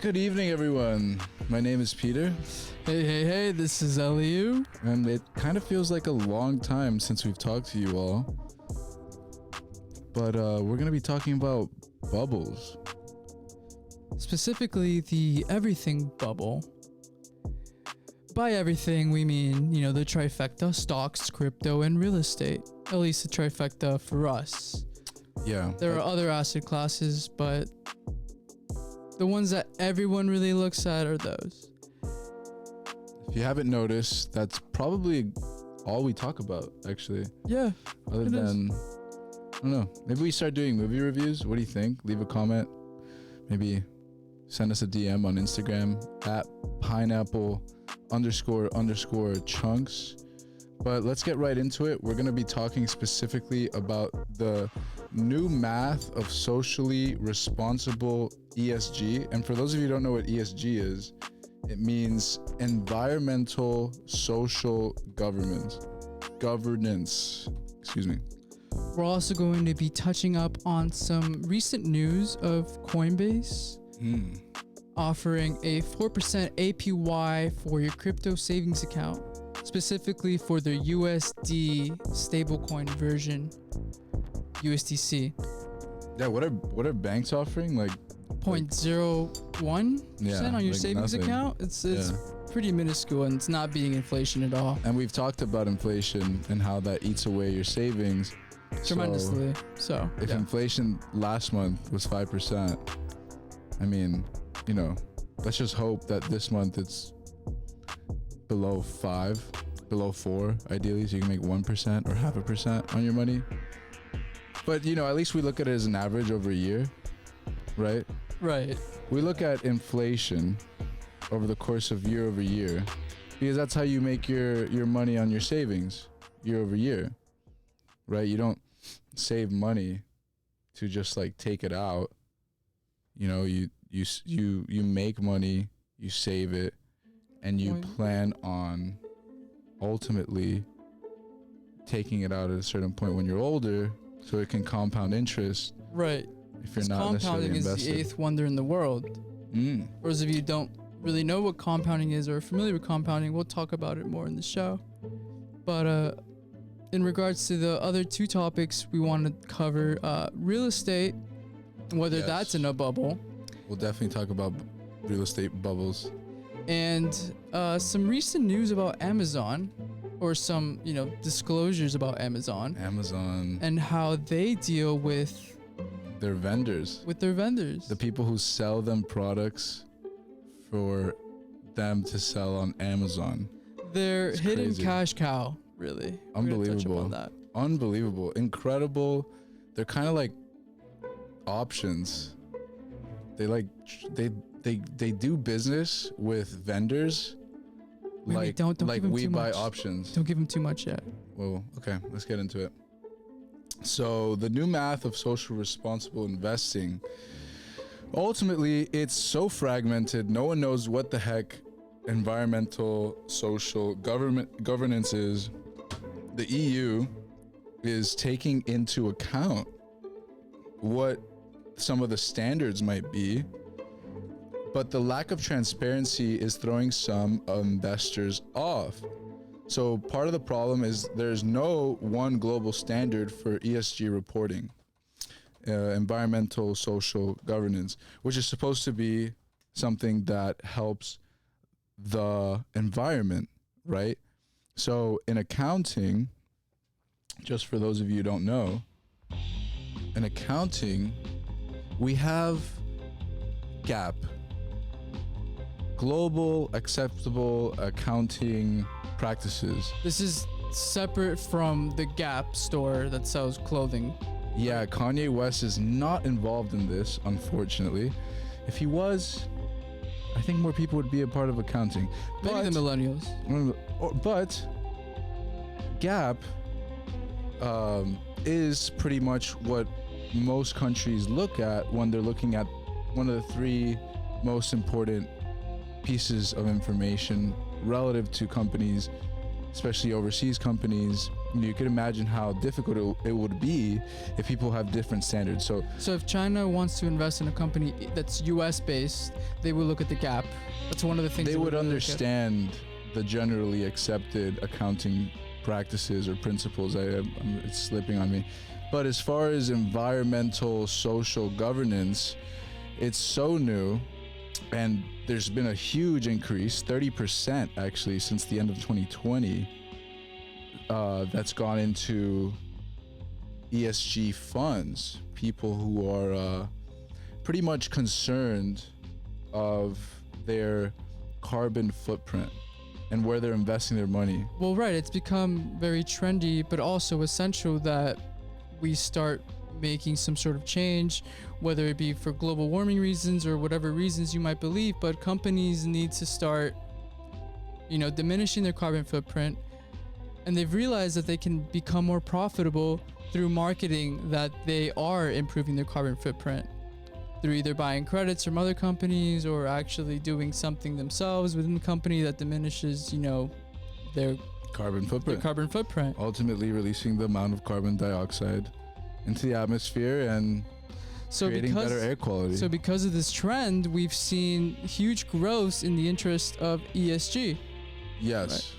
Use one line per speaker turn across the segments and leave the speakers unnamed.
Good evening, everyone. My name is Peter.
Hey, this is Elihu.
And it kind of feels like a long time since we've talked to you all. But we're going to be talking about bubbles.
Specifically, the everything bubble. By everything, we mean, the trifecta: stocks, crypto, and real estate. At least the trifecta for us.
Yeah.
There are other asset classes, but the ones that everyone really looks at are those.
If you haven't noticed, that's probably all we talk about, actually.
Yeah.
Other than, I don't know, maybe we start doing movie reviews. What do you think? Leave a comment. Maybe send us a DM on Instagram at pineapple__chunks. But let's get right into it. We're going to be talking specifically about the new math of socially responsible ESG. And for those of you who don't know what ESG is, it means environmental social governance. Excuse me.
We're also going to be touching up on some recent news of Coinbase offering a 4% APY for your crypto savings account, specifically for their USD stablecoin version, USDC.
Yeah, what are banks offering? Like
0.01% on your savings
nothing.
account? It's pretty minuscule, and it's not beating inflation at all.
And we've talked about inflation and how that eats away your savings
Tremendously.
If inflation last month was 5%, I mean, let's just hope that this month it's below 5, below 4, ideally, so you can make 1% or 0.5% on your money. But at least we look at it as an average over a year, right?
Right.
We look at inflation over the course of year over year, because that's how you make your money on your savings year over year, right? You don't save money to just like take it out. You make money, you save it, and you plan on ultimately taking it out at a certain point when you're older, so it can compound interest.
Right.
If you're not necessarily
compounding
invested.
is the eighth wonder in the world. For those of you who don't really know what compounding is or are familiar with compounding, we'll talk about it more in the show. But in regards to the other two topics, we want to cover real estate, whether that's in a bubble.
We'll definitely talk about real estate bubbles.
And some recent news about Amazon, or some, disclosures about Amazon. And how they deal with
their vendors.
The
people who sell them products for them to sell on Amazon.
Their hidden cash cow, really.
Unbelievable. Unbelievable. Incredible. They're kind of like options. They do business with vendors.
Don't
like
give them
we
too
buy
much.
options.
Don't give them too much yet.
Well, okay, let's get into it. So the new math of social responsible investing, ultimately it's so fragmented, no one knows what the heck environmental social governance is. The EU is taking into account what some of the standards might be, but the lack of transparency is throwing some investors off. So part of the problem is there's no one global standard for ESG reporting, environmental social governance, which is supposed to be something that helps the environment, right? So in accounting, just for those of you who don't know, in accounting, we have GAAP, Global Acceptable Accounting Practices.
This is separate from the Gap store that sells clothing.
Yeah, Kanye West is not involved in this, unfortunately. If he was, I think more people would be a part of accounting.
Maybe the millennials.
But Gap is pretty much what most countries look at when they're looking at one of the three most important pieces of information relative to companies, especially overseas companies, You can imagine how difficult it would be if people have different standards. So
if China wants to invest in a company that's US based, they will look at the gap. That's one of the things
they would
really
understand the generally accepted accounting practices or principles. It's slipping on me. But as far as environmental, social governance, it's so new, and there's been a huge increase, 30% actually, since the end of 2020. That's gone into ESG funds, people who are pretty much concerned of their carbon footprint and where they're investing their money.
Well, right. It's become very trendy, but also essential that we start making some sort of change, whether it be for global warming reasons or whatever reasons you might believe. But companies need to start, diminishing their carbon footprint. And they've realized that they can become more profitable through marketing that they are improving their carbon footprint through either buying credits from other companies or actually doing something themselves within the company that diminishes, their
carbon footprint. Ultimately releasing the amount of carbon dioxide into the atmosphere and creating better air quality.
So because of this trend, we've seen huge growth in the interest of ESG.
Yes. Right.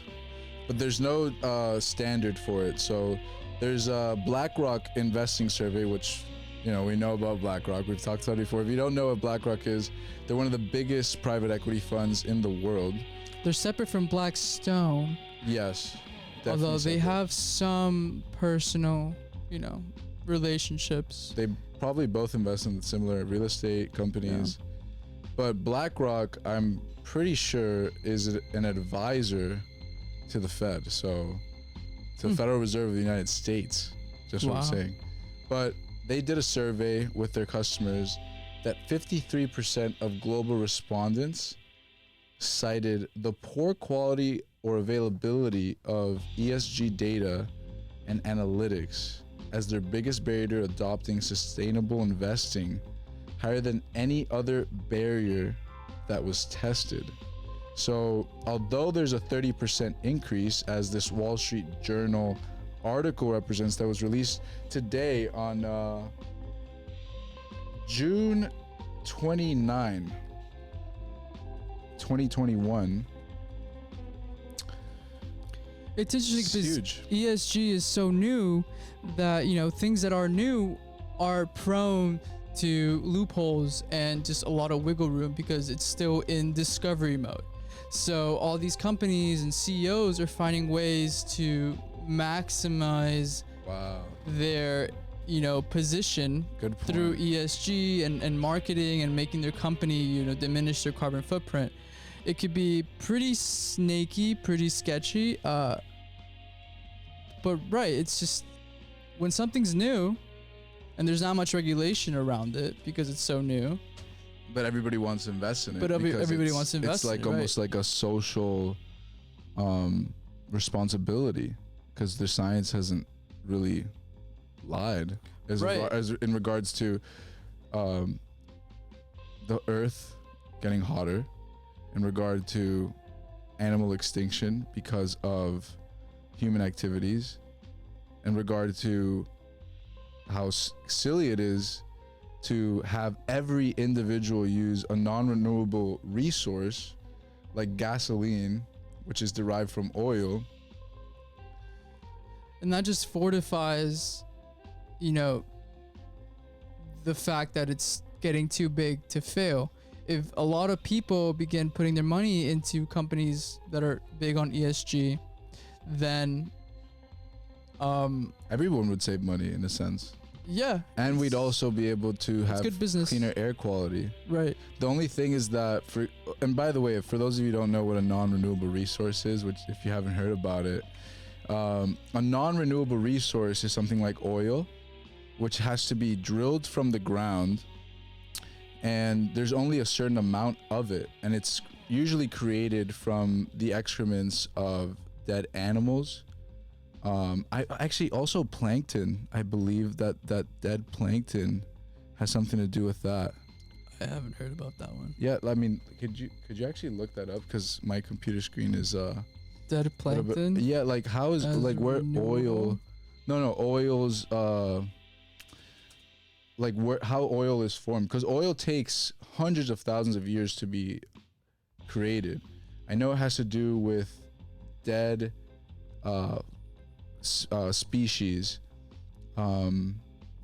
But there's no standard for it. So there's a Blackrock investing survey, which, we know about Blackrock. We've talked about it before. If you don't know what Blackrock is, they're one of the biggest private equity funds in the world.
They're separate from Blackstone.
Yes.
Although they have some personal, relationships.
They probably both invest in similar real estate companies. Yeah. But Blackrock, I'm pretty sure, is an advisor to the Fed, so to the Federal Reserve of the United States, just what I'm saying. But they did a survey with their customers that 53% of global respondents cited the poor quality or availability of ESG data and analytics as their biggest barrier to adopting sustainable investing, higher than any other barrier that was tested. So although there's a 30% increase, as this Wall Street Journal article represents, that was released today on June 29, 2021.
It's interesting because
huge.
ESG is so new that, things that are new are prone to loopholes and just a lot of wiggle room because it's still in discovery mode. So all these companies and CEOs are finding ways to maximize their, position through ESG and marketing and making their company, diminish their carbon footprint. It could be pretty snaky, pretty sketchy. But right, it's just when something's new and there's not much regulation around it because it's so new.
But everybody wants to invest in it.
But everybody wants to invest in it.
It's like almost like a social responsibility because their science hasn't really lied as in regards to the earth getting hotter, in regard to animal extinction because of human activities, in regard to how silly it is to have every individual use a non-renewable resource like gasoline, which is derived from oil.
And that just fortifies, the fact that it's getting too big to fail. If a lot of people begin putting their money into companies that are big on ESG, then
everyone would save money in a sense.
Yeah.
And we'd also be able to have
good business.
Cleaner air quality.
Right.
The only thing is that and by the way, for those of you who don't know what a non-renewable resource is, which if you haven't heard about it, a non-renewable resource is something like oil, which has to be drilled from the ground, and there's only a certain amount of it, and it's usually created from the excrements of dead animals. I actually also plankton. I believe that dead plankton has something to do with that.
I haven't heard about that one.
Yeah, I mean, could you actually look that up? Because my computer screen is
dead
Little bit-
plankton.
Yeah, like how is
as
like where
renewable?
oil? No, oil's like where how oil is formed, because oil takes hundreds of thousands of years to be created. I know it has to do with dead species,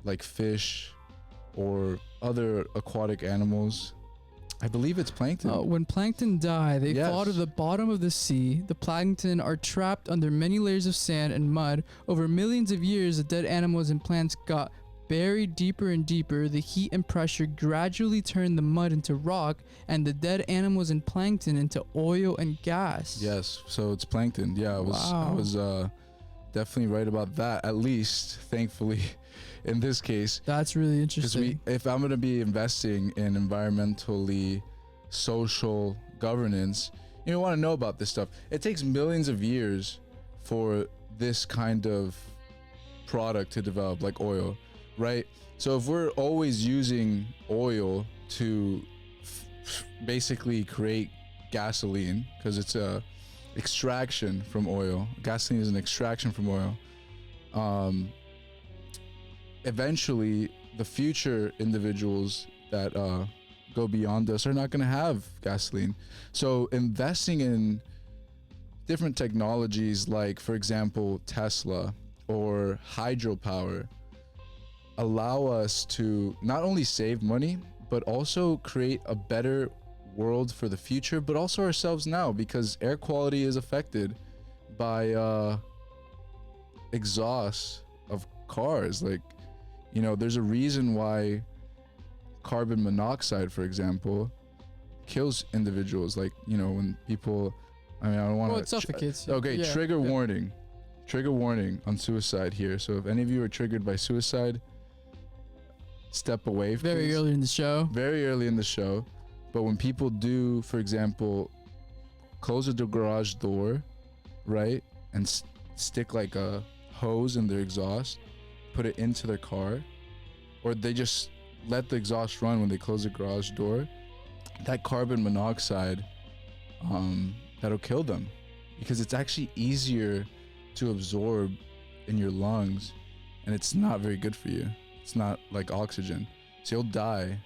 like fish or other aquatic animals. I believe it's plankton.
When plankton die, they fall to
Yes.
the bottom of the sea. The plankton are trapped under many layers of sand and mud. Over millions of years, the dead animals and plants got buried deeper and deeper. The heat and pressure gradually turned the mud into rock and the dead animals and plankton into oil and gas.
Yes, so it's plankton. Yeah, I
Wow.
was definitely right about that. At least, thankfully, in this case,
That's really
because
interesting.
if I'm gonna be investing in environmentally social governance, you want to know about this stuff. It takes millions of years for this kind of product to develop, like oil, right? So if we're always using oil to basically create gasoline, because it's a extraction from oil. Gasoline is an extraction from oil. Eventually, the future individuals that go beyond us are not going to have gasoline. So investing in different technologies, like for example Tesla or hydropower, allow us to not only save money but also create a better world for the future, but also ourselves now, because air quality is affected by exhaust of cars. Like, there's a reason why carbon monoxide, for example, kills individuals. Like, when people, I don't want to.
Well, it suffocates you.
Okay,
Yeah,
trigger
yeah.
warning. Trigger warning on suicide here. So if any of you are triggered by suicide, step away.
Very
please.
early in the show.
Very early in the show. But when people do, for example, close the garage door, right, and stick like a hose in their exhaust, put it into their car, or they just let the exhaust run when they close the garage door, that carbon monoxide, that'll kill them, because it's actually easier to absorb in your lungs, and it's not very good for you. It's not like oxygen, so you'll die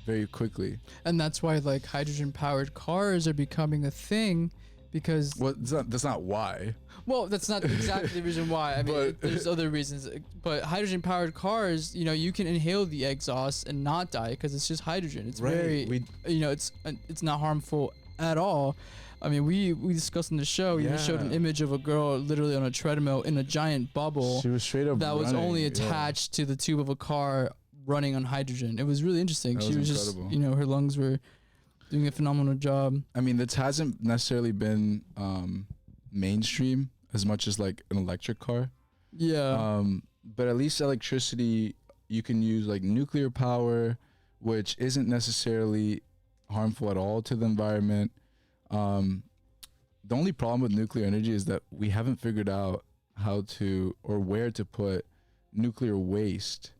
very quickly.
And that's why like hydrogen powered cars are becoming a thing, because
Well, that's not why.
well, that's not exactly the reason why. I mean,
But-
there's other reasons. But hydrogen powered cars, you can inhale the exhaust and not die because it's just hydrogen. It's very, it's not harmful at all. I mean, we discussed in the show. You showed an
Yeah.
image of a girl literally on a treadmill in a giant bubble
She was straight up
that was
running,
only
yeah.
attached to the tube of a car running on hydrogen. It was really interesting.
That
She
was
was
incredible.
just, her lungs were doing a phenomenal job.
I mean, this hasn't necessarily been mainstream as much as like an electric car.
Yeah.
But at least electricity, you can use like nuclear power, which isn't necessarily harmful at all to the environment. The only problem with nuclear energy is that we haven't figured out how to or where to put nuclear waste.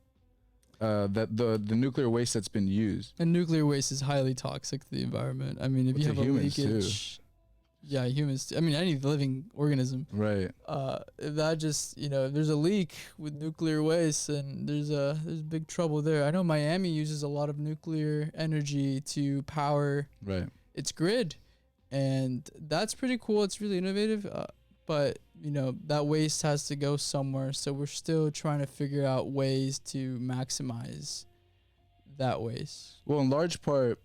That the nuclear waste that's been used.
And nuclear waste is highly toxic to the environment. I mean, if
Well,
you
to
have a
humans, too.
leakage, yeah, humans. I mean, any living organism.
Right.
If that just, if there's a leak with nuclear waste, and there's big trouble there. I know Miami uses a lot of nuclear energy to power
Right.
its grid, and that's pretty cool. It's really innovative. But that waste has to go somewhere, so we're still trying to figure out ways to maximize that waste.
Well, in large part,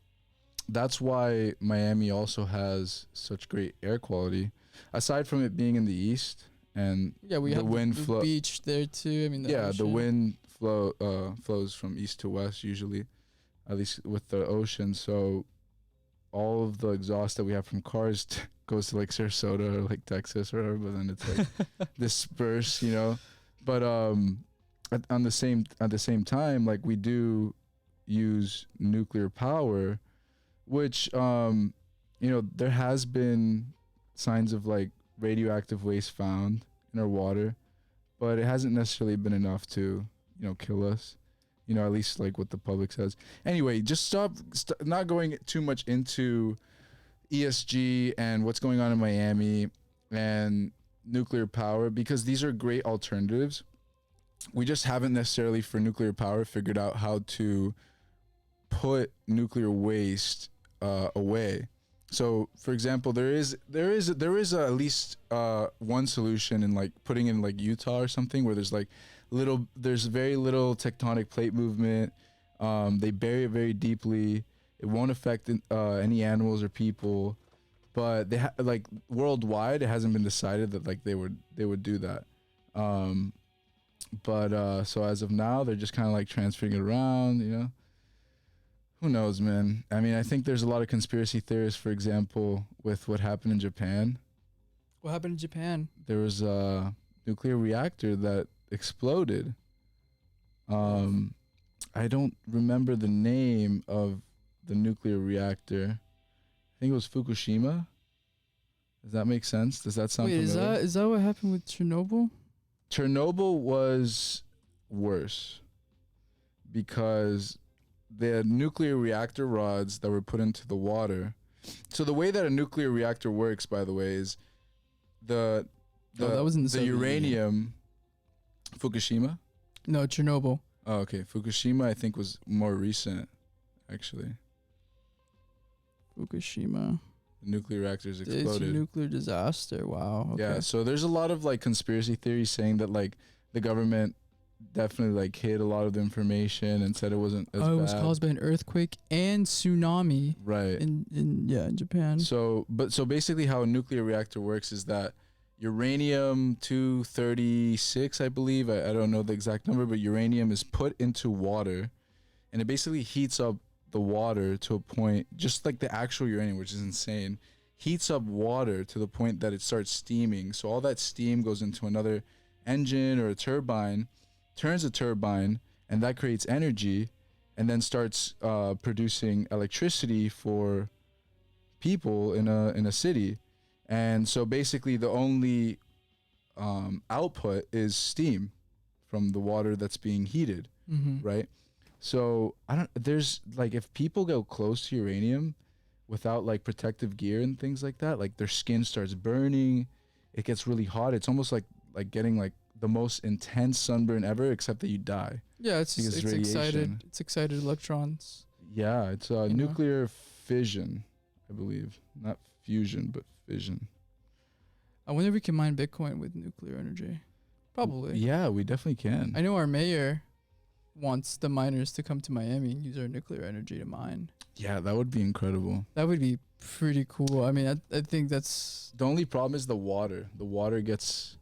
that's why Miami also has such great air quality. Aside from it being in the east, and
Yeah, we
the
have
wind
the
flow.
beach there too. I mean,
The
ocean.
wind flows from east to west usually, at least with the ocean. So all of the exhaust that we have from cars goes to like Sarasota or like Texas or whatever, but then it's like dispersed, But at the same time, like we do use nuclear power, which there has been signs of like radioactive waste found in our water, but it hasn't necessarily been enough to kill us, at least like what the public says. Anyway, just stop not going too much into ESG and what's going on in Miami. and nuclear power, because these are great alternatives. We just haven't necessarily for nuclear power figured out how to put nuclear waste away. So, for example, there is at least one solution in like putting in like Utah or something where there's very little tectonic plate movement. They bury it very deeply. It won't affect any animals or people, but like worldwide, it hasn't been decided that like they would do that. But so as of now, they're just kind of like transferring it around, you know. Who knows, man? I mean, I think there's a lot of conspiracy theories, for example, with what happened in Japan.
What happened in Japan?
There was a nuclear reactor that exploded. I don't remember the name of the nuclear reactor. I think it was Fukushima. Does that make sense? Does that sound familiar?
Is that what happened with Chernobyl?
Chernobyl was worse because the nuclear reactor rods that were put into the water. So the way that a nuclear reactor works, by the way, is the
that was in the
uranium. Fukushima?
No, Chernobyl.
Oh, okay. Fukushima, I think, was more recent, actually.
Fukushima.
The nuclear reactors
It's a
exploded.
nuclear disaster. Wow. Okay.
Yeah, so there's a lot of like conspiracy theories saying that like the government definitely like hid a lot of the information and said it wasn't as bad.
It was caused by an earthquake and tsunami.
Right.
In Japan.
So basically how a nuclear reactor works is that uranium 236, I believe, I don't know the exact number, but uranium is put into water and it basically heats up the water to a point, just like the actual uranium, which is insane, heats up water to the point that it starts steaming. So all that steam goes into another engine or a turbine, turns a turbine, and that creates energy and then starts producing electricity for people in a city. And so basically the only output is steam from the water that's being heated, right? So there's like, if people go close to uranium without like protective gear and things like that, like their skin starts burning, it gets really hot. It's almost like getting like the most intense sunburn ever, except that you die.
Yeah, it's excited electrons.
Yeah, it's nuclear fission, I believe. Not fusion, but fission.
I wonder if we can mine Bitcoin with nuclear energy. Probably.
Yeah, we definitely can.
I know our mayor wants the miners to come to Miami and use our nuclear energy to mine.
Yeah, that would be incredible.
That would be pretty cool. I mean, I think that's...
The only problem is the water. The water gets...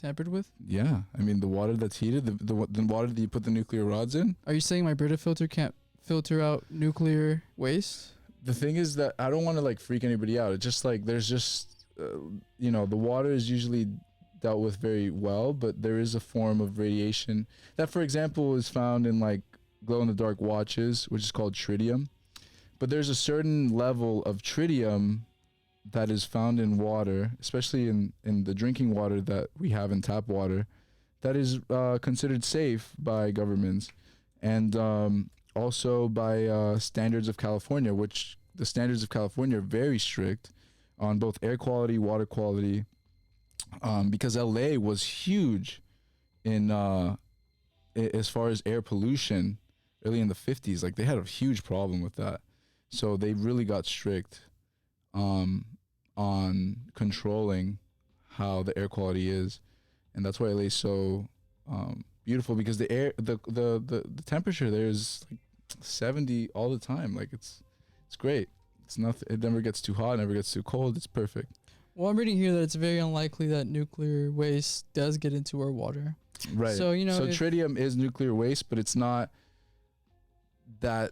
tampered with?
Yeah. I mean, the water that's heated, the water that you put the nuclear rods in.
Are you saying my Brita filter can't filter out nuclear waste?
The thing is that I don't want to like freak anybody out. It's just like there's just, the water is usually dealt with very well, but there is a form of radiation that, for example, is found in like glow-in-the-dark watches, which is called tritium. But there's a certain level of tritium that is found in water, especially in the drinking water that we have in tap water, that is considered safe by governments and also by standards of California, which the standards of California are very strict on both air quality, water quality, because LA was huge in as far as air pollution early in the 50s. Like they had a huge problem with that. So they really got strict on controlling how the air quality is. And that's why LA is so beautiful, because the air, the temperature there is like 70 all the time. Like it's great. It's nothing. It never gets too hot, never gets too cold. It's perfect.
Well, I'm reading here that it's very unlikely that nuclear waste does get into our water.
Right.
So,
so tritium is nuclear waste, but it's not that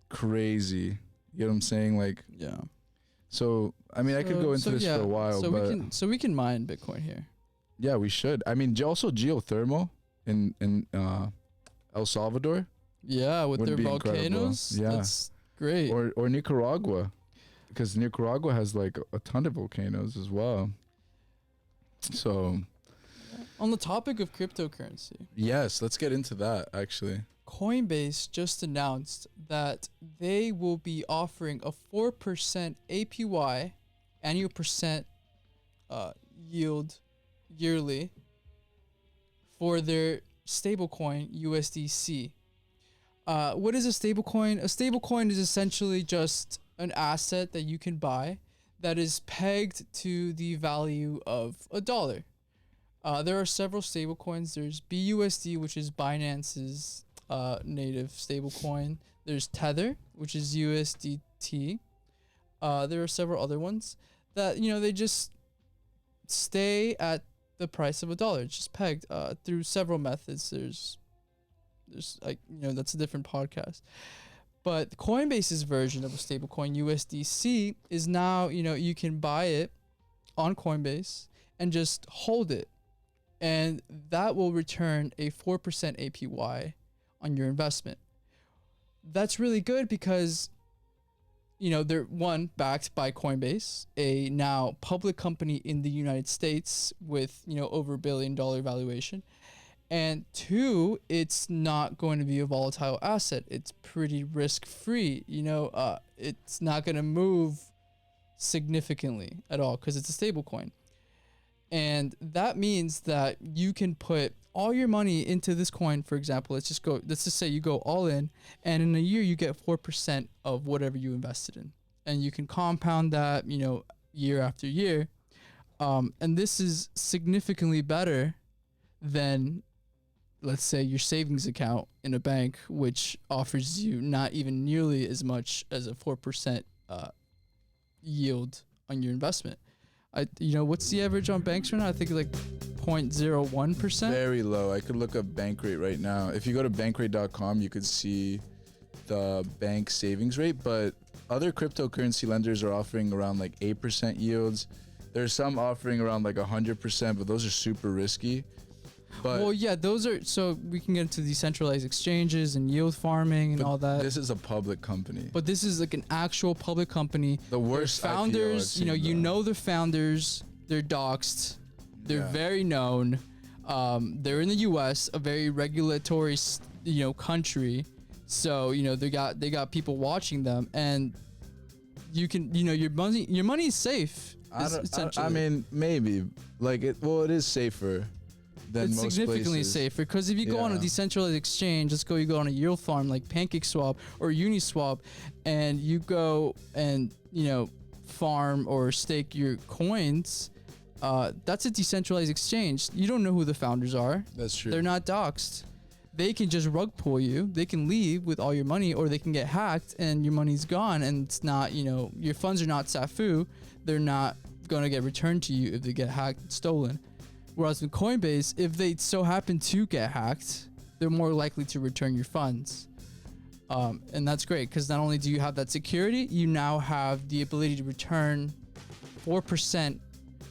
crazy. You know what I'm saying? Like,
yeah.
So, I mean, I could go into this for a while,
but we can mine Bitcoin here.
Yeah, we should. I mean, also geothermal in El Salvador.
Yeah, with their volcanoes.
Yeah,
that's great.
Or Nicaragua, because Nicaragua has like a ton of volcanoes as well. So,
on the topic of cryptocurrency,
yes, let's get into that actually.
Coinbase just announced that they will be offering a 4% APY annual percent yield yearly for their stablecoin USDC. What is a stablecoin? A stablecoin is essentially just an asset that you can buy that is pegged to the value of a dollar. There are several stablecoins. There's BUSD, which is Binance's native stablecoin. There's Tether, which is USDT. There are several other ones that, they just stay at the price of a dollar. It's just pegged through several methods. There's like, that's a different podcast. But Coinbase's version of a stablecoin, USDC, is now, you can buy it on Coinbase and just hold it. And that will return a 4% APY on your investment. That's really good because, they're backed by Coinbase, a now public company in the United States with, over $1 billion valuation. And 2, it's not going to be a volatile asset. It's pretty risk-free. It's not going to move significantly at all because it's a stable coin. And that means that you can put all your money into this coin, for example. Let's just say you go all in, and in a year you get 4% of whatever you invested in. And you can compound that, year after year. And this is significantly better than, let's say, your savings account in a bank, which offers you not even nearly as much as a 4% yield on your investment. What's the average on banks right now? I think like 0.01%.
Very low. I could look up Bankrate right now. If you go to bankrate.com, you could see the bank savings rate, but other cryptocurrency lenders are offering around like 8% yields. There's some offering around like 100%, but those are super risky. But
well, yeah, those are, so we can get into decentralized exchanges and yield farming and all that.
This is a public company.
But this is like an actual public company.
The worst
founders, the founders, they're doxxed. They're very known. They're in the US, a very regulatory, country. So, they got people watching them, and you can, your money is safe.
I mean, maybe it is safer. It's
significantly
places.
safer because if you go on a decentralized exchange, you go on a yield farm like PancakeSwap or Uniswap, and you go and farm or stake your coins, that's a decentralized exchange. You don't know who the founders are.
That's true.
They're not doxxed. They can just rug pull you. They can leave with all your money, or they can get hacked and your money's gone, and it's not, your funds are not SAFU. They're not going to get returned to you if they get hacked and stolen. Whereas with Coinbase, if they so happen to get hacked, they're more likely to return your funds. And that's great because not only do you have that security, you now have the ability to return 4%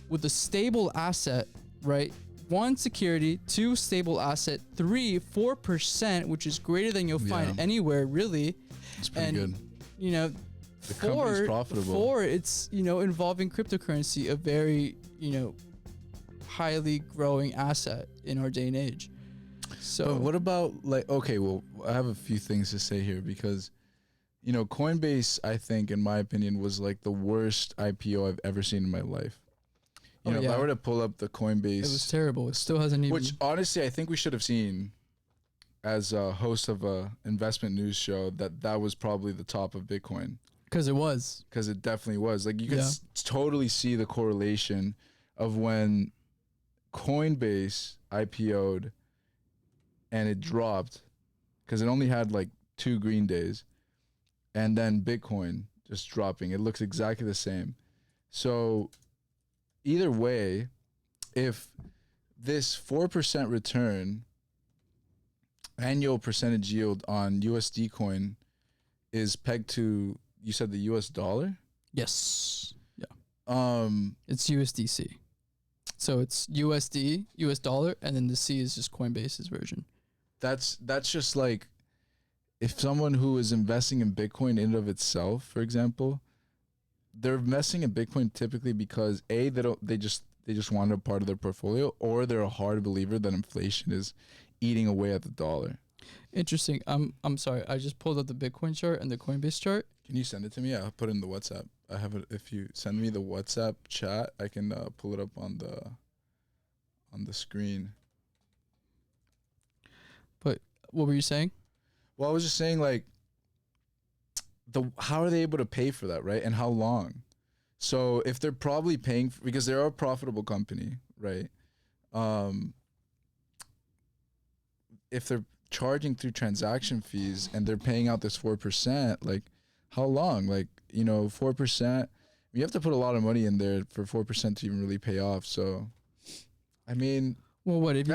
with a stable asset, right? 1, security, 2, stable asset, 3, 4%, which is greater than you'll find anywhere, really.
It's pretty good.
The company's profitable. 4, it's, involving cryptocurrency, a very, highly growing asset in our day and age. So
but what about I have a few things to say here because Coinbase, I think, in my opinion, was like the worst IPO I've ever seen in my life. If I were to pull up the Coinbase,
it was terrible. It still hasn't even,
which honestly I think we should have seen as a host of a investment news show that was probably the top of Bitcoin.
Because it
definitely was. Like you could totally see the correlation of when Coinbase IPO'd and it dropped because it only had like 2 green days, and then Bitcoin just dropping. It looks exactly the same. So either way, if this 4% return annual percentage yield on USD coin is pegged to, you said the US dollar?
Yes. Yeah. It's USDC. So it's USD, US dollar, and then the C is just Coinbase's version.
That's just like if someone who is investing in Bitcoin in and of itself, for example, they're investing in Bitcoin typically because they just want it a part of their portfolio, or they're a hard believer that inflation is eating away at the dollar.
Interesting. I'm sorry. I just pulled up the Bitcoin chart and the Coinbase chart.
Can you send it to me? I'll put it in the WhatsApp. I have it. If you send me the WhatsApp chat, I can pull it up on the screen.
But what were you saying?
Well, I was just saying, like, how are they able to pay for that, right? And how long? So if they're probably paying because they're a profitable company, right? If they're charging through transaction fees and they're paying out this 4%, like, how long? Like, 4%. You have to put a lot of money in there for 4% to even really pay off. So, I mean,
well, what if you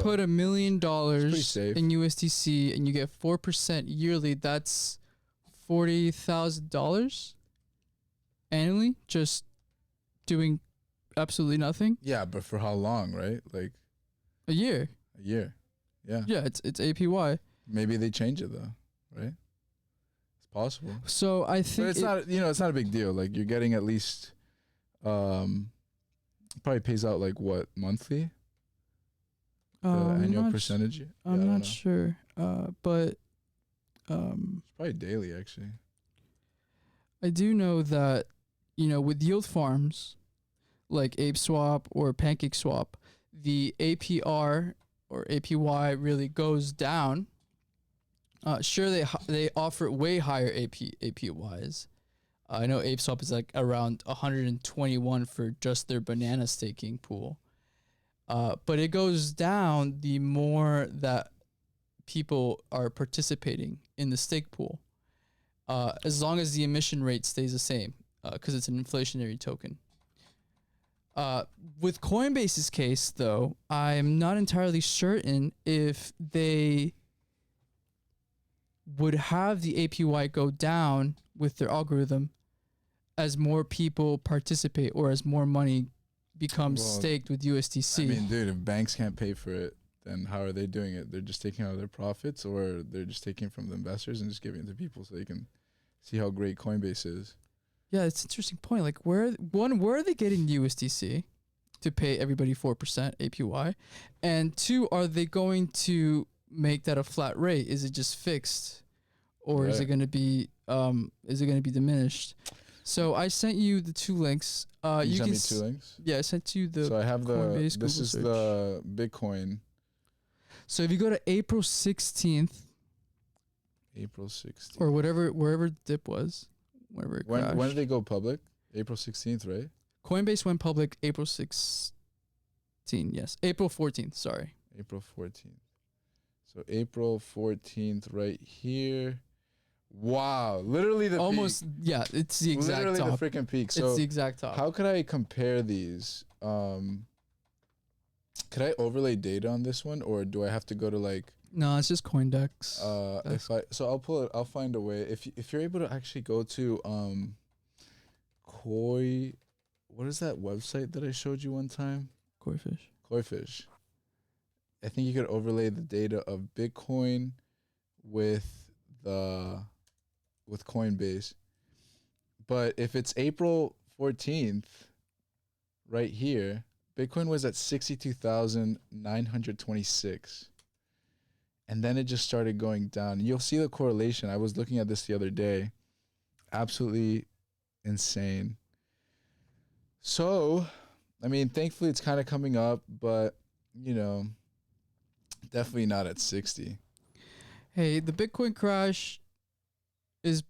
put $1 million in USDC and you get 4% yearly? That's $40,000 annually, just doing absolutely nothing.
Yeah, but for how long, right? Like
a year.
Yeah.
Yeah, it's APY.
Maybe they change it though, right? It's possible.
So I think
but it's not. It's not a big deal. Like you're getting at least, probably pays out like what monthly. The annual percentage.
I'm not sure. But
it's probably daily actually.
I do know that with yield farms like ApeSwap or PancakeSwap, the APR or APY really goes down. Sure, they offer way higher APYs. I know ApeSwap is like around 121 for just their banana staking pool. But it goes down the more that people are participating in the stake pool, as long as the emission rate stays the same, because it's an inflationary token. With Coinbase's case, though, I'm not entirely certain if they would have the APY go down with their algorithm as more people participate or as more money becomes staked with USDC.
I mean, dude, if banks can't pay for it, then how are they doing it? They're just taking out their profits, or they're just taking from the investors and just giving it to people so they can see how great Coinbase is.
Yeah, it's an interesting point. Like, where are they getting USDC to pay everybody 4% APY? And two, are they going to make that a flat rate? Is it just fixed, or is it going to be diminished? So I sent you the two links.
You sent me two links?
Yeah, I sent you the.
So I have
Coinbase
this
Google
is
search.
the Bitcoin.
So if you go to April 16th, or wherever the dip was, wherever it crashed.
When did they go public? April 16th, right?
Coinbase went public April 16th. Yes, April 14th. Sorry.
April 14th. So April 14th, right here. Wow, literally the
almost
peak.
Yeah, it's the exact
literally
top.
the freaking peak. So
it's the exact top.
How could I compare these? Could I overlay data on this one, or do I have to go to like?
No, it's just CoinDex.
I'll pull it. I'll find a way. If you're able to actually go to what is that website that I showed you one time? Koifish. I think you could overlay the data of Bitcoin with Coinbase. But if it's April 14th, right here, Bitcoin was at 62,926. And then it just started going down. You'll see the correlation. I was looking at this the other day. Absolutely insane. So, I mean, thankfully it's kind of coming up, but, definitely not at 60.
Hey, the Bitcoin crash is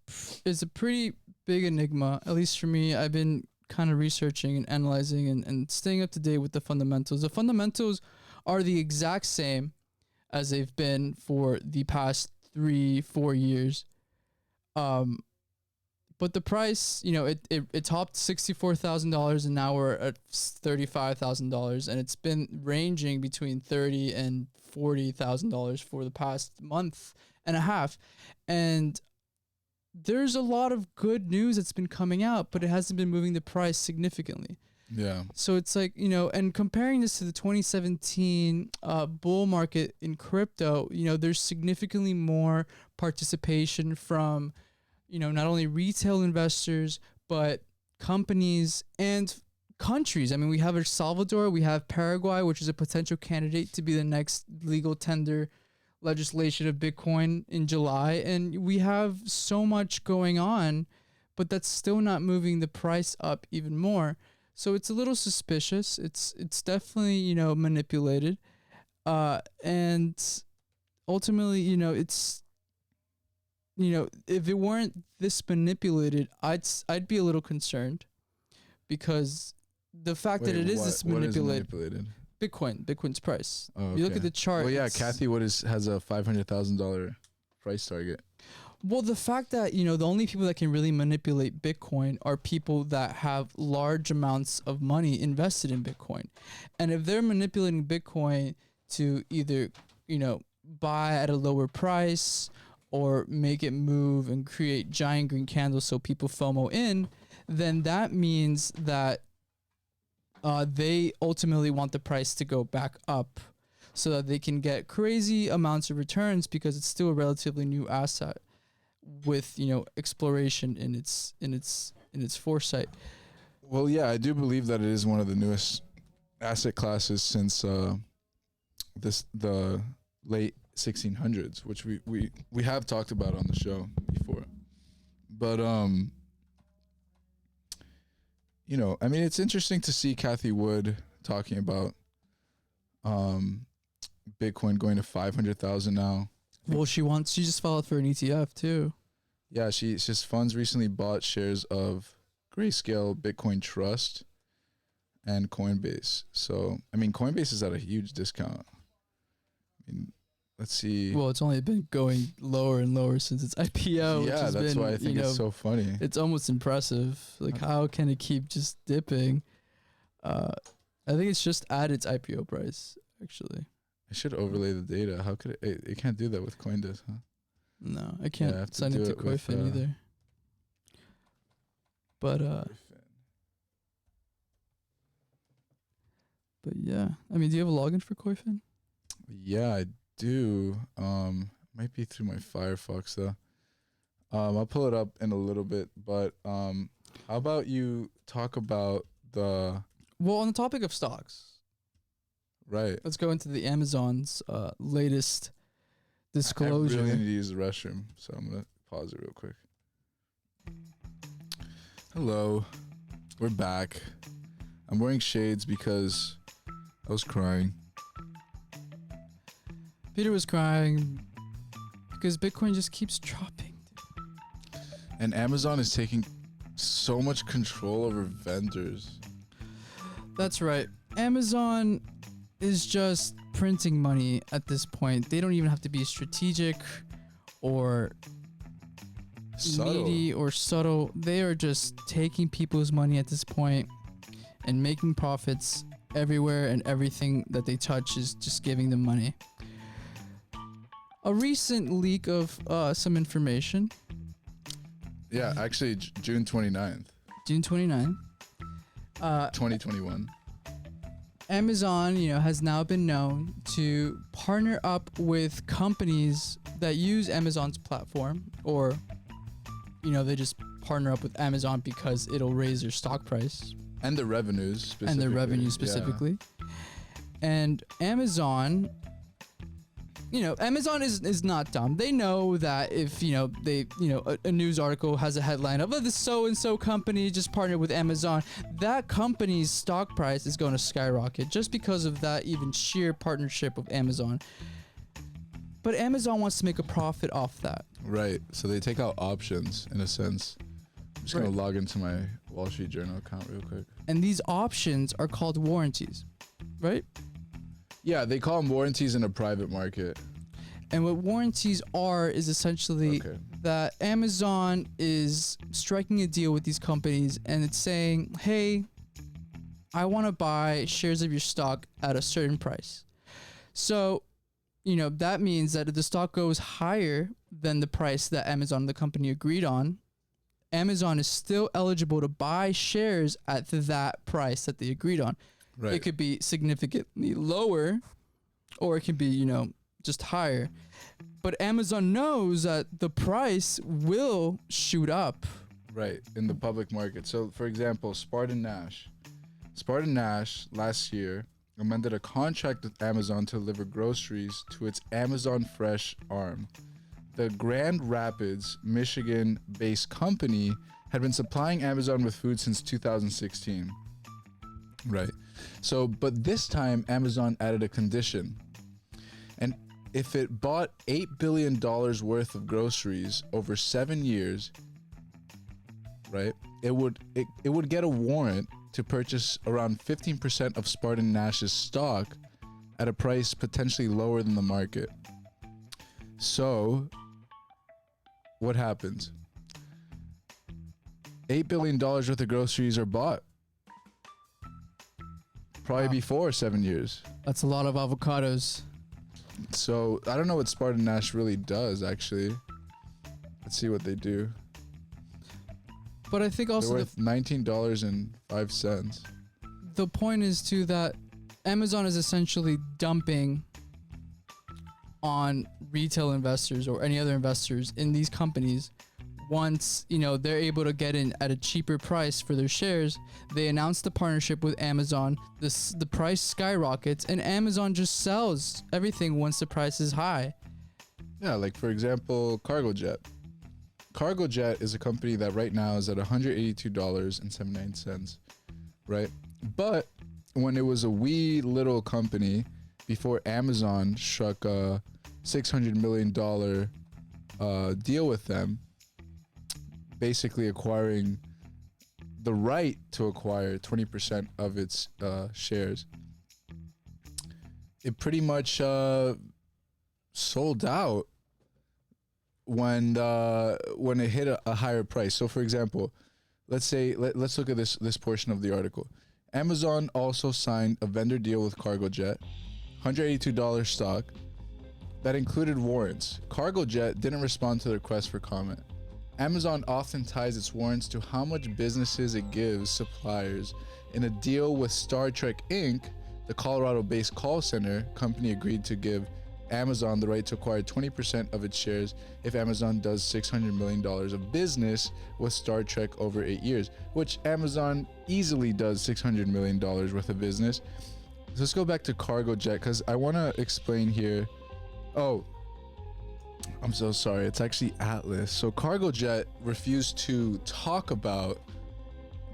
a pretty big enigma, at least for me. I've been kind of researching and analyzing and staying up to date with the fundamentals. The fundamentals are the exact same as they've been for the past 3-4 years. But the price, it topped $64,000 and now we're at $35,000, and it's been ranging between $30,000 and $40,000 for the past month and a half. And there's a lot of good news that's been coming out, but it hasn't been moving the price significantly.
Yeah.
So it's like, and comparing this to the 2017 bull market in crypto, there's significantly more participation from, not only retail investors, but companies and countries. I mean, we have El Salvador, we have Paraguay, which is a potential candidate to be the next legal tender legislation of Bitcoin in July, and we have so much going on, but that's still not moving the price up even more. So it's a little suspicious. It's definitely, you know, manipulated. And ultimately, you know, it's, you know, if it weren't this manipulated, I'd be a little concerned, because the fact that it is this manipulated. Bitcoin's price.
Oh, okay.
You look at the chart.
Well, yeah, Kathy Wood has a $500,000 price target.
Well, the fact that, you know, the only people that can really manipulate Bitcoin are people that have large amounts of money invested in Bitcoin. And if they're manipulating Bitcoin to either, you know, buy at a lower price or make it move and create giant green candles so people FOMO in, then that means that they ultimately want the price to go back up so that they can get crazy amounts of returns, because it's still a relatively new asset with, you know, exploration in its foresight.
Well, yeah, I do believe that it is one of the newest asset classes since the late 1600s, which we have talked about on the show before. But you know, I mean, it's interesting to see Kathy Wood talking about Bitcoin going to 500,000 now.
Well, she just filed for an ETF too.
Yeah, she's funds recently bought shares of Grayscale Bitcoin Trust and Coinbase. So, I mean, Coinbase is at a huge discount. I mean, let's see.
Well, it's only been going lower and lower since its IPO.
Yeah, that's why I think it's so funny.
It's almost impressive. Like, how can it keep just dipping? I think it's just at its IPO price, actually.
I should overlay the data. How could it can't do that with Coindesk, huh?
No, I can't sign it to Coinfin either. But yeah, I mean, do you have a login for Coinfin?
Yeah, I do. Might be through my Firefox though. I'll pull it up in a little bit, but how about you talk about the...
Well, on the topic of stocks.
Right.
Let's go into the Amazon's latest disclosure.
I really need to use the restroom, so I'm going to pause it real quick. Hello. We're back. I'm wearing shades because I was crying.
Peter was crying because Bitcoin just keeps dropping.
And Amazon is taking so much control over vendors.
That's right. Amazon is just printing money at this point. They don't even have to be strategic or needy or subtle. They are just taking people's money at this point and making profits everywhere, and everything that they touch is just giving them money. A recent leak of some information.
Yeah, actually June 29th.
June 29th.
2021.
Amazon, you know, has now been known to partner up with companies that use Amazon's platform, or, you know, they just partner up with Amazon because it'll raise their stock price.
And the revenues specifically. And Amazon,
you know, Amazon is not dumb. They know that if, you know, a news article has a headline of, this so-and-so company just partnered with Amazon, that company's stock price is going to skyrocket just because of that even sheer partnership with Amazon. But Amazon wants to make a profit off that.
Right. So they take out options in a sense. I'm just going to log into my Wall Street Journal account real quick.
And these options are called warranties, right?
Yeah, they call them warranties in a private market.
And what warranties are is essentially that Amazon is striking a deal with these companies, and it's saying, hey, I want to buy shares of your stock at a certain price. So, you know, that means that if the stock goes higher than the price that Amazon, the company, agreed on, Amazon is still eligible to buy shares at that price that they agreed on. Right. It could be significantly lower, or it can be, you know, just higher. But Amazon knows that the price will shoot up.
Right, in the public market. So, for example, Spartan Nash last year amended a contract with Amazon to deliver groceries to its Amazon Fresh arm. The Grand Rapids, Michigan-based company had been supplying Amazon with food since 2016. Right. So, but this time Amazon added a condition. And if it bought $8 billion worth of groceries over 7 years, right, it would get a warrant to purchase around 15% of Spartan Nash's stock at a price potentially lower than the market. So, what happens? $8 billion worth of groceries are bought. Probably before 7 years.
That's a lot of avocados.
So, I don't know what Spartan Nash really does, actually. Let's see what they do.
But I think also
they're worth $19.05.
The point is too that Amazon is essentially dumping on retail investors or any other investors in these companies. Once, you know, they're able to get in at a cheaper price for their shares, they announce the partnership with Amazon. The price skyrockets, and Amazon just sells everything once the price is high.
Yeah, like for example, CargoJet. CargoJet is a company that right now is at $182.79, right? But when it was a wee little company before Amazon struck a $600 million deal with them, basically acquiring the right to acquire 20% of its shares, it pretty much sold out when it hit a higher price. So for example, let's look at this portion of the article. Amazon also signed a vendor deal with CargoJet, $182 stock, that included warrants. CargoJet didn't respond to the request for comment. Amazon often ties its warrants to how much businesses it gives suppliers. In a deal with Star Trek Inc., the Colorado-based call center company agreed to give Amazon the right to acquire 20% of its shares if Amazon does $600 million of business with Star Trek over 8 years, which Amazon easily does $600 million worth of business. So let's go back to CargoJet because I want to explain here. Oh, I'm so sorry. It's actually Atlas. So CargoJet refused to talk about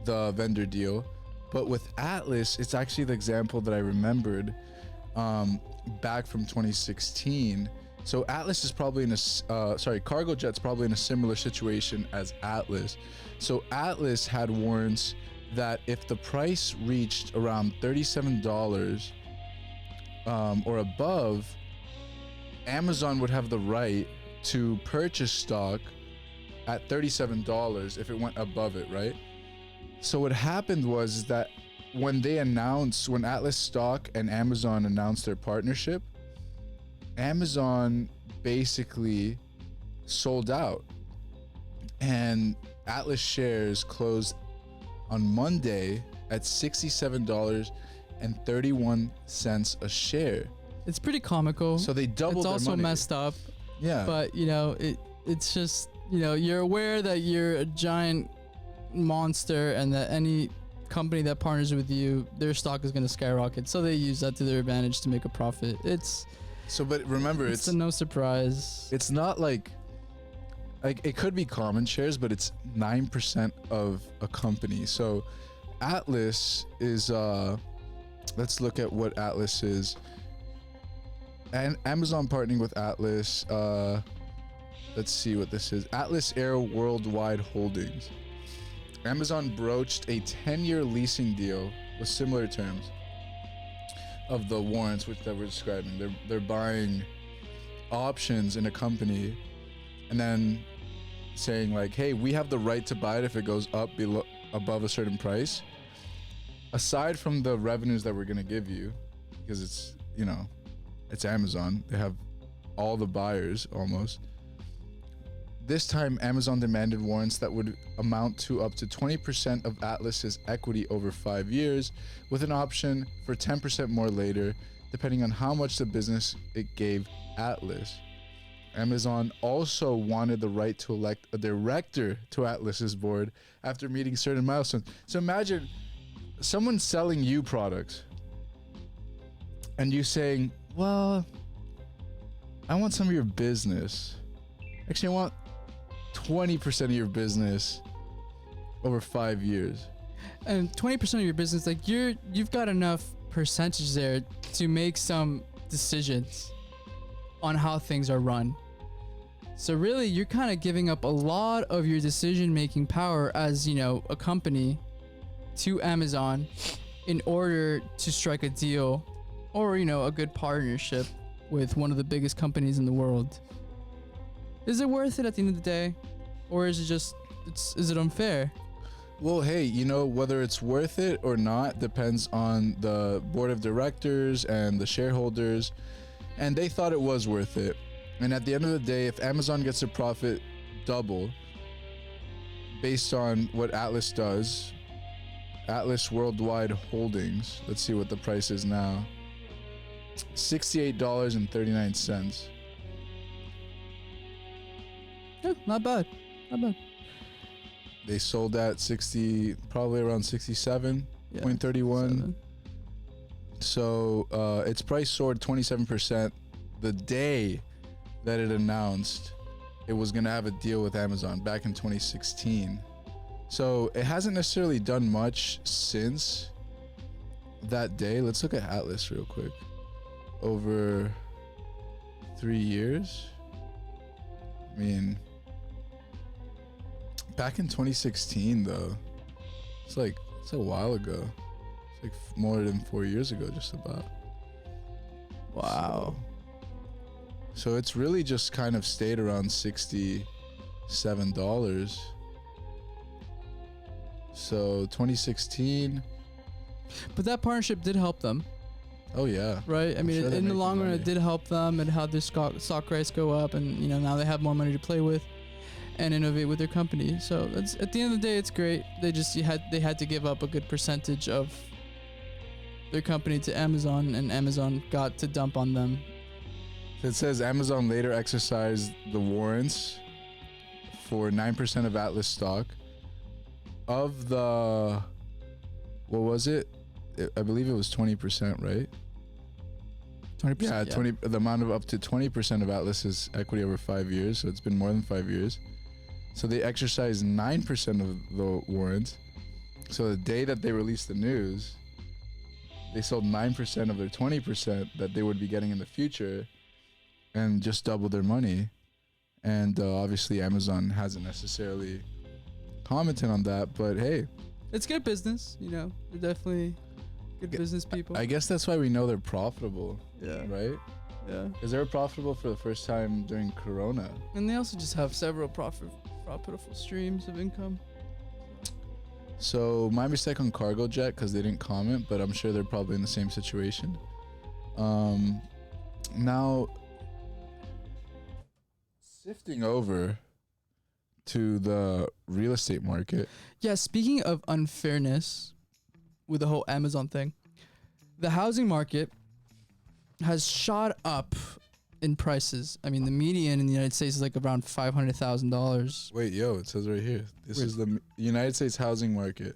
the vendor deal, but with Atlas, it's actually the example that I remembered back from 2016. So Atlas is probably in a CargoJet's probably in a similar situation as Atlas. So Atlas had warrants that if the price reached around $37 or above, Amazon would have the right to purchase stock at $37 if it went above it, right? So what happened was that when Atlas stock and Amazon announced their partnership, Amazon basically sold out, and Atlas shares closed on Monday at $67.31 a share.
It's pretty comical.
So they doubled their money.
It's also messed up.
Yeah.
But, you know, it's just, you know, you're aware that you're a giant monster and that any company that partners with you, their stock is going to skyrocket. So they use that to their advantage to make a profit.
But remember, it's
no surprise.
It's not like it could be common shares, but it's 9% of a company. So Atlas is, let's look at what Atlas is. And Amazon partnering with Atlas, let's see what this is. Atlas Air Worldwide Holdings. Amazon broached a 10-year leasing deal with similar terms of the warrants that we're describing. They're buying options in a company and then saying like, hey, we have the right to buy it if it goes up above a certain price. Aside from the revenues that we're going to give you, because it's, you know, it's Amazon. They have all the buyers almost. This time, Amazon demanded warrants that would amount to up to 20% of Atlas's equity over 5 years, with an option for 10% more later, depending on how much the business it gave Atlas. Amazon also wanted the right to elect a director to Atlas's board after meeting certain milestones. So imagine someone selling you products, and you saying, well, I want some of your business. Actually, I want 20% of your business over 5 years.
And 20% of your business, like you've got enough percentage there to make some decisions on how things are run. So really, you're kind of giving up a lot of your decision-making power as, a company to Amazon in order to strike a deal or, a good partnership with one of the biggest companies in the world. Is it worth it at the end of the day? Or is it just, is it unfair?
Well, hey, whether it's worth it or not depends on the board of directors and the shareholders. And they thought it was worth it. And at the end of the day, if Amazon gets their profit double based on what Atlas does, Atlas Worldwide Holdings, let's see what the price is now, $68.39.
Yeah, not bad. Not bad.
They sold at probably around 67.31. So its price soared 27% the day that it announced it was going to have a deal with Amazon back in 2016. So it hasn't necessarily done much since that day. Let's look at Atlas real quick. Over 3 years. I mean, back in 2016 though, it's a while ago. It's like more than 4 years ago, just about.
Wow.
So it's really just kind of stayed around $67. So 2016.
But that partnership did help them.
Oh yeah.
Right? I mean, in the long run, it did help them and had their stock price go up, and now they have more money to play with and innovate with their company. So that's, at the end of the day, it's great. They had to give up a good percentage of their company to Amazon, and Amazon got to dump on them.
It says Amazon later exercised the warrants for 9% of Atlas stock. Of the, what was it? I believe it was 20%, right?
20%.
Yeah, 20. The amount of up to 20% of Atlas's equity over 5 years. So it's been more than 5 years. So they exercised 9% of the warrants. So the day that they released the news, they sold 9% of their 20% that they would be getting in the future, and just doubled their money. And obviously Amazon hasn't necessarily commented on that, but hey,
it's good business. They're definitely good business people.
I guess that's why we know they're profitable.
Yeah.
Right?
Yeah.
Because they were profitable for the first time during Corona.
And they also just have several profitable streams of income.
So my mistake on Cargo Jet, because they didn't comment, but I'm sure they're probably in the same situation. Now, shifting over to the real estate market.
Yeah, speaking of unfairness with the whole Amazon thing, the housing market has shot up in prices. I mean, the median in the United States is like around $500,000.
Wait, it says right here. This is the United States housing market.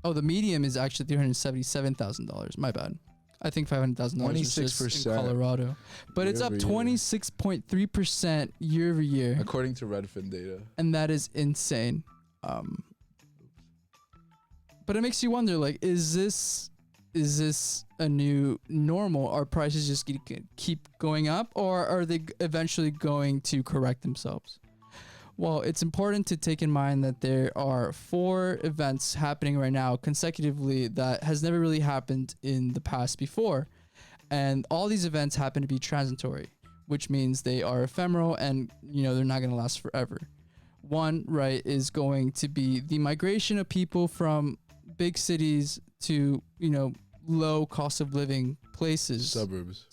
Oh, the median is actually $377,000. My bad. I think $500,000 is just in Colorado. But it's up 26.3% year over year.
According to Redfin data.
And that is insane. But it makes you wonder, like, is this a new normal? Are prices just keep going up, or are they eventually going to correct themselves? Well, it's important to take in mind that there are 4 events happening right now consecutively that has never really happened in the past before. And all these events happen to be transitory, which means they are ephemeral and, they're not going to last forever. One, right, is going to be the migration of people from big cities to, low cost of living places. Suburbs.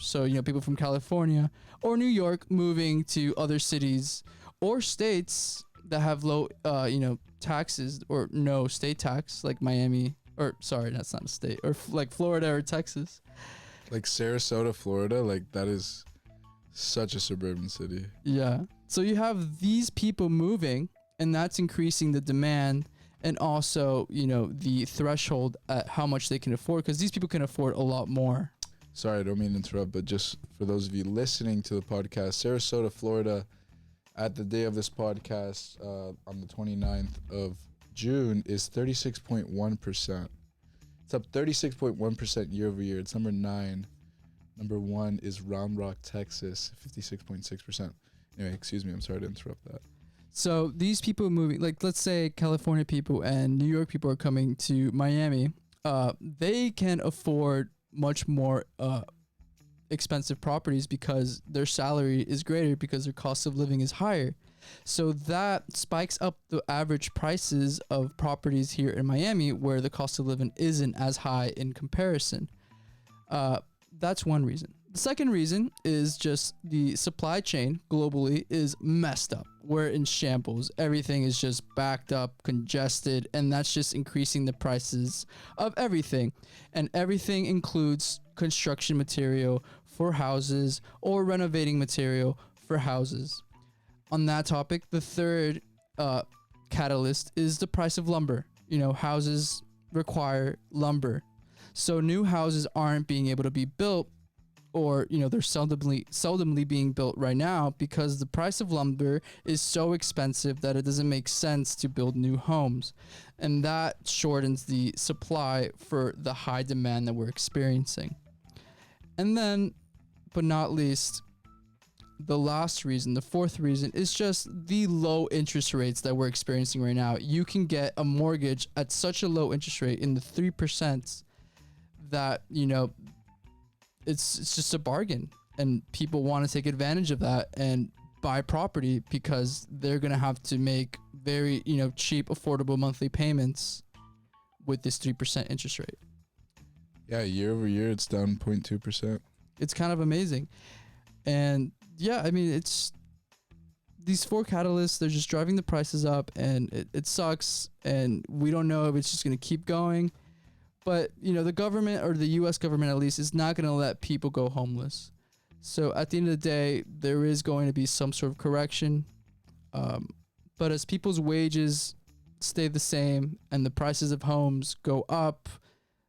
So, people from California or New York moving to other cities or states that have low, taxes or no state tax, like Miami, or sorry, that's not a state, or like Florida or Texas.
Like Sarasota, Florida, like that is such a suburban city.
Yeah. So you have these people moving, and that's increasing the demand and also, the threshold at how much they can afford, because these people can afford a lot more.
Sorry, I don't mean to interrupt, but just for those of you listening to the podcast, Sarasota, Florida, at the day of this podcast, on the 29th of June, is 36.1%. It's up 36.1% year over year. It's number 9. Number 1 is Round Rock, Texas, 56.6%. Anyway, excuse me, I'm sorry to interrupt that.
So these people moving, like let's say California people and New York people are coming to Miami, they can afford much more expensive properties because their salary is greater, because their cost of living is higher. So that spikes up the average prices of properties here in Miami, where the cost of living isn't as high in comparison. That's one reason. The second reason is just the supply chain globally is messed up. We're in shambles. Everything is just backed up, congested, and that's just increasing the prices of everything. And everything includes construction material for houses or renovating material for houses. On that topic, the third catalyst is the price of lumber. Houses require lumber. So new houses aren't being able to be built, or they're seldomly being built right now because the price of lumber is so expensive that it doesn't make sense to build new homes, and that shortens the supply for the high demand that we're experiencing. And then, but not least, the last reason, the fourth reason, is just the low interest rates that we're experiencing right now. You can get a mortgage at such a low interest rate in the 3% that it's just a bargain, and people want to take advantage of that and buy property because they're going to have to make very, cheap, affordable monthly payments with this 3% interest rate.
Yeah, year over year, it's down 0.2%.
It's kind of amazing. And yeah, I mean, it's these 4 catalysts, they're just driving the prices up, and it sucks. And we don't know if it's just going to keep going. But, the government, or the U.S. government at least, is not going to let people go homeless. So at the end of the day, there is going to be some sort of correction. But as people's wages stay the same and the prices of homes go up,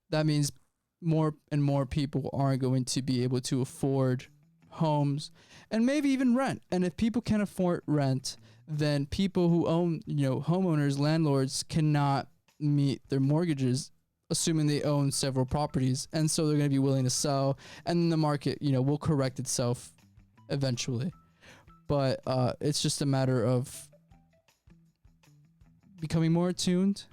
that means more and more people aren't going to be able to afford homes and maybe even rent. And if people can't afford rent, then people who own, homeowners, landlords, cannot meet their mortgages, assuming they own several properties, and so they're going to be willing to sell, and the market, will correct itself eventually. But it's just a matter of becoming more attuned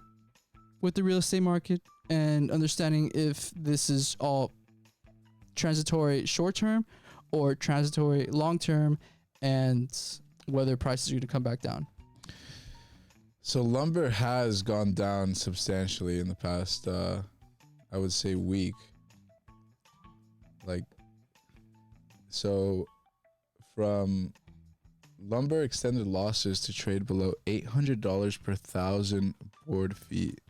with the real estate market and understanding if this is all transitory short-term or transitory long-term, and whether prices are going to come back down.
So lumber has gone down substantially in the past, I would say, week. So from lumber extended losses to trade below $800 per 1,000 board feet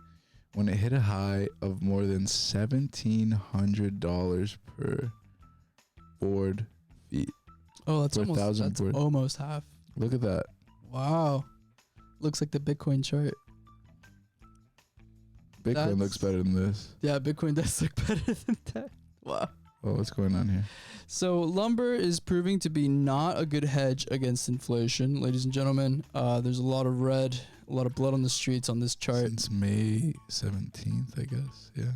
when it hit a high of more than $1,700 per board feet.
Oh, that's almost half.
Look at that.
Wow. Looks like the Bitcoin chart.
Bitcoin looks better than this.
Yeah, Bitcoin does look better than that. Wow.
Oh, what's going on here?
So lumber is proving to be not a good hedge against inflation, ladies and gentlemen. There's a lot of red, a lot of blood on the streets on this chart.
Since May 17th, I guess. Yeah.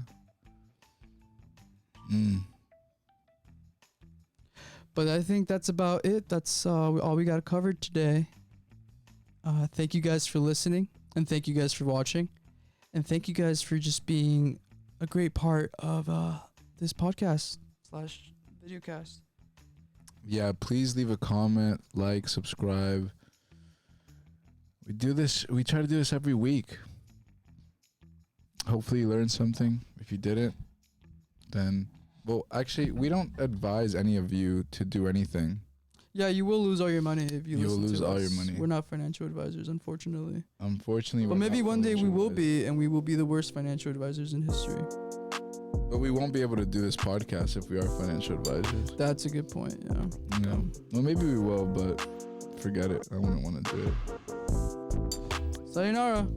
But I think that's about it. That's all we got covered today. Thank you guys for listening, and thank you guys for watching, and thank you guys for just being a great part of this podcast / videocast.
Yeah, please leave a comment, like, subscribe. We try to do this every week. Hopefully you learned something. If you didn't, then, well, actually, we don't advise any of you to do anything.
Yeah, you will lose all your money if you listen to us.
You'll lose all your money.
We're not financial advisors, unfortunately.
But
maybe one day we will be, and we will be the worst financial advisors in history.
But we won't be able to do this podcast if we are financial advisors.
That's a good point, yeah.
Well, maybe we will, but forget it. I wouldn't want to do it.
Sayonara.